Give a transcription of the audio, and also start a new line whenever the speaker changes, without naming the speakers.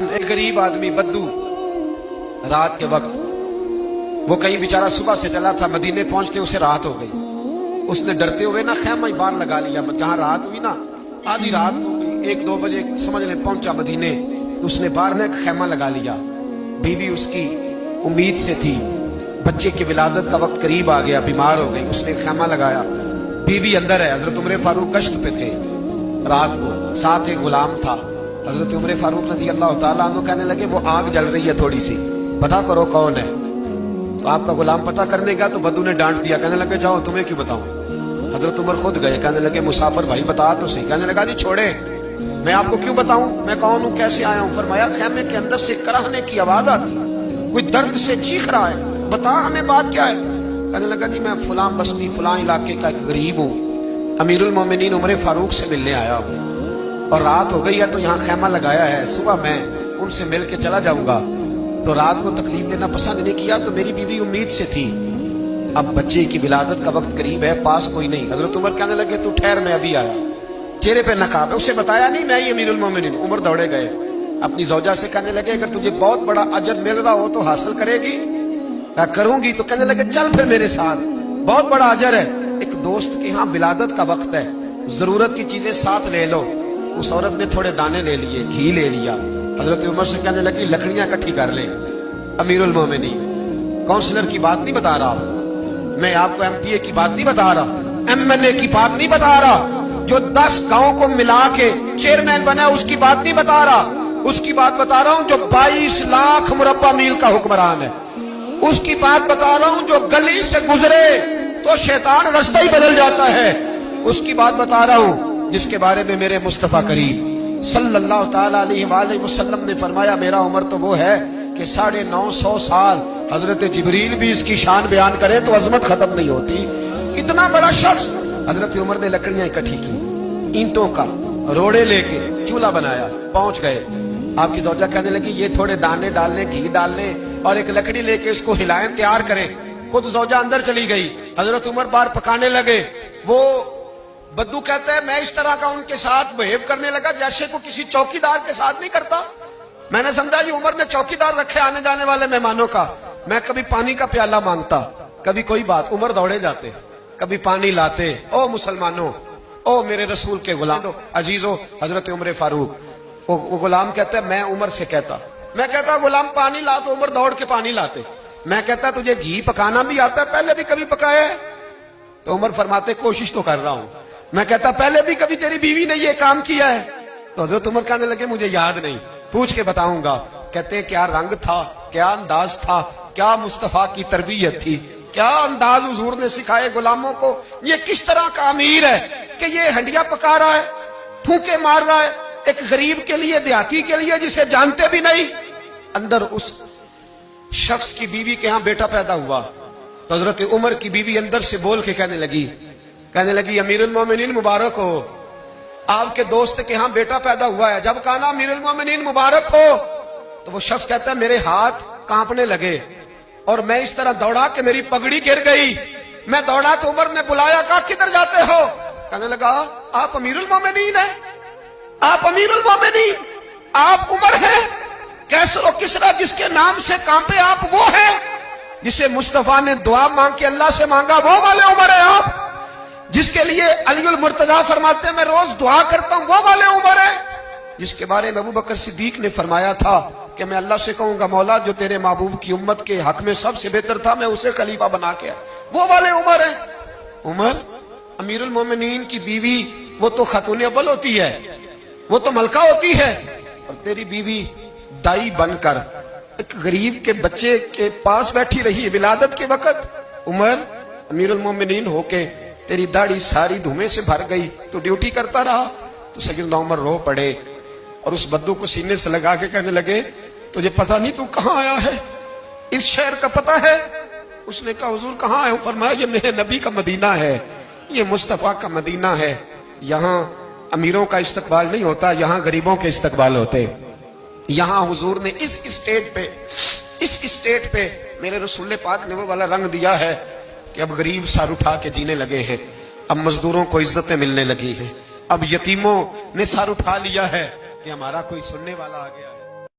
ایک غریب آدمی بدو رات کے وقت وہ کہیں بیچارہ صبح سے چلا تھا، مدینے پہنچتے اسے رات ہو گئی. اس نے ڈرتے ہوئے نا خیمہ ہی باہر لگا لیا. جہاں رات ہوئی نا آدھی رات ہو گئی، 1-2 بجے سمجھ لیں پہنچا مدینے، تو اس نے باہر ایک خیمہ لگا لیا. بیوی اس کی امید سے تھی، بچے کی ولادت کا وقت قریب آ گیا، بیمار ہو گئی. اس نے خیمہ لگایا، بیوی اندر ہے. حضرت عمر فاروق گشت پہ تھے رات کو، ساتھ ایک غلام تھا. حضرت عمر فاروق رضی اللہ تعالیٰ عنہ کہنے لگے وہ آگ جل رہی ہے تھوڑی سی، پتہ کرو کون ہے. تو آپ کا غلام پتہ کرنے گیا تو بدو نے ڈانٹ دیا، کہنے لگے جاؤ تمہیں کیوں بتاؤں. حضرت عمر خود گئے، کہنے لگے مسافر بھائی بتا تو صحیح. کہنے لگا جی چھوڑے، میں آپ کو کیوں بتاؤں میں کون ہوں، کیسے آیا ہوں. فرمایا خیمے کے اندر سے کراہنے کی آواز آتی، کوئی درد سے چیخ رہا ہے، بتا ہمیں بات کیا ہے. کہنے لگا جی میں فلاں بستی فلاں علاقے کا ایک غریب ہوں، امیر المومنین عمر فاروق سے ملنے آیا ہوں، اور رات ہو گئی ہے تو یہاں خیمہ لگایا ہے، صبح میں ان سے مل کے چلا جاؤں گا. تو رات کو تکلیف دینا پسند نہیں کیا، تو میری بیوی امید سے تھی، اب بچے کی ولادت کا وقت قریب ہے، پاس کوئی نہیں. حضرت عمر کہنے لگے تو ٹھہر میں ابھی آیا. چہرے پہ نقاب ہے، اسے بتایا نہیں میں ہی امیر المومنین. عمر دوڑے گئے، اپنی زوجہ سے کہنے لگے اگر تجھے بہت بڑا اجر مل رہا ہو تو حاصل کرے گی. کہا کروں گی. تو کہنے لگے چل پھر میرے ساتھ، بہت بڑا اجر ہے. ایک دوست کے ہاں ولادت کا وقت ہے، ضرورت کی چیزیں ساتھ لے لو. اس عورت نے تھوڑے دانے لے لیے، گھی لے لیا. حضرت عمر سے کہنے لگی لکڑیاں اکٹھی کر لیں. امیر المومنین کونسلر کی بات نہیں بتا رہا، میں آپ کو ایم پی اے کی بات نہیں بتا رہا، ایم این اے کی بات نہیں بتا رہا، جو 10 گاؤں کو ملا کے چیئرمین بنا اس کی بات نہیں بتا رہا. اس کی بات بتا رہا ہوں جو 22 لاکھ مربع میل کا حکمران ہے. اس کی بات بتا رہا ہوں جو گلی سے گزرے تو شیطان رستہ ہی بدل جاتا ہے. اس کی بات بتا رہا ہوں جس کے بارے میں میرے مصطفیٰ کریم صلی اللہ تعالیٰ علیہ وآلہ وسلم نے فرمایا میرا عمر تو وہ ہے کہ 950 سال حضرت جبریل بھی اس کی شان بیان کرے تو عظمت ختم نہیں ہوتی. اتنا بڑا شخص. حضرت عمر نے لکڑیاں اکٹھی کی، اینٹوں کا روڑے لے کے چولہا بنایا، پہنچ گئے. آپ کی زوجہ کہنے لگی یہ تھوڑے دانے ڈالنے، گھی ڈالنے اور ایک لکڑی لے کے اس کو ہلائیں، تیار کریں. خود زوجہ اندر چلی گئی، حضرت عمر باہر پکانے لگے. وہ بدو کہتا ہے میں اس طرح کا ان کے ساتھ بہیو کرنے لگا جیسے کو کسی چوکیدار کے ساتھ نہیں کرتا. میں نے سمجھا جی عمر نے چوکیدار رکھے آنے جانے والے مہمانوں کا. میں کبھی پانی کا پیالہ مانگتا، کبھی کوئی بات، عمر دوڑے جاتے، کبھی پانی لاتے. او مسلمانوں، او میرے رسول کے غلام عزیزو، حضرت عمر فاروق. وہ غلام کہتا ہے میں عمر سے کہتا، میں کہتا غلام پانی لا تو عمر دوڑ کے پانی لاتے. میں کہتا تجھے گھی پکانا بھی آتا ہے، پہلے بھی کبھی پکایا ہے؟ تو عمر فرماتے کوشش تو کر رہا ہوں. میں کہتا پہلے بھی کبھی تیری بیوی نے یہ کام کیا ہے؟ تو حضرت عمر کہنے لگے مجھے یاد نہیں، پوچھ کے بتاؤں گا. کہتے ہیں کیا رنگ تھا، کیا انداز تھا، کیا مصطفیٰ کی تربیت تھی، کیا انداز حضور نے سکھائے غلاموں کو. یہ کس طرح کا امیر ہے کہ یہ ہنڈیا پکا رہا ہے، پھونکے مار رہا ہے ایک غریب کے لیے، دیہاتی کے لیے جسے جانتے بھی نہیں. اندر اس شخص کی بیوی کے ہاں بیٹا پیدا ہوا تو حضرت عمر کی بیوی اندر سے بول کے کہنے لگی امیر المومنین مبارک ہو، آپ کے دوست کے ہاں بیٹا پیدا ہوا ہے. جب کہا نا امیر المومنین مبارک ہو تو وہ شخص کہتا ہے میرے ہاتھ کانپنے لگے اور میں اس طرح دوڑا کہ میری پگڑی گر گئی. میں دوڑا تو عمر نے بلایا، کہا کدھر جاتے ہو؟ کہنے لگا آپ امیر المومنین ہیں، آپ امیر المومنین، آپ عمر ہیں. کیسر و کسرا جس کے نام سے کانپے آپ وہ ہیں جسے مصطفیٰ نے دعا مانگ کے اللہ سے مانگا، وہ والے عمر ہیں آپ. جس کے لیے علی المرتضیٰ فرماتے ہیں میں روز دعا کرتا ہوں، وہ والے عمر ہیں. جس کے بارے میں ابوبکر صدیق نے فرمایا تھا کہ میں اللہ سے کہوں گا مولا جو تیرے محبوب کی امت کے حق میں سب سے بہتر تھا میں اسے خلیفہ بنا کے، وہ والے عمر ہیں. عمر امیر المومنین کی بیوی وہ تو خاتون اول ہوتی ہے، وہ تو ملکہ ہوتی ہے، اور تیری بیوی دائی بن کر ایک غریب کے بچے کے پاس بیٹھی رہی ولادت کے وقت. عمر امیر المومنین ہو کے تیری داڑھی ساری دھومے سے بھر گئی تو ڈیوٹی کرتا رہا. تو سیدنا عمر رو پڑے اور اس بدو کو سینے سے لگا کے کہنے لگے تجھے پتہ نہیں تو کہاں آیا ہے، اس شہر کا پتہ ہے؟ اس نے کہا حضور کہاں ہے؟ فرمایا یہ میرے نبی کا مدینہ ہے، یہ مصطفیٰ کا مدینہ ہے. یہاں امیروں کا استقبال نہیں ہوتا، یہاں غریبوں کے استقبال ہوتے. یہاں حضور نے اس اسٹیٹ پہ میرے رسول پاک نے وہ والا رنگ دیا ہے کہ اب غریب سر اٹھا کے جینے لگے ہیں، اب مزدوروں کو عزتیں ملنے لگی ہیں، اب یتیموں نے سر اٹھا لیا ہے کہ ہمارا کوئی سننے والا آ گیا ہے.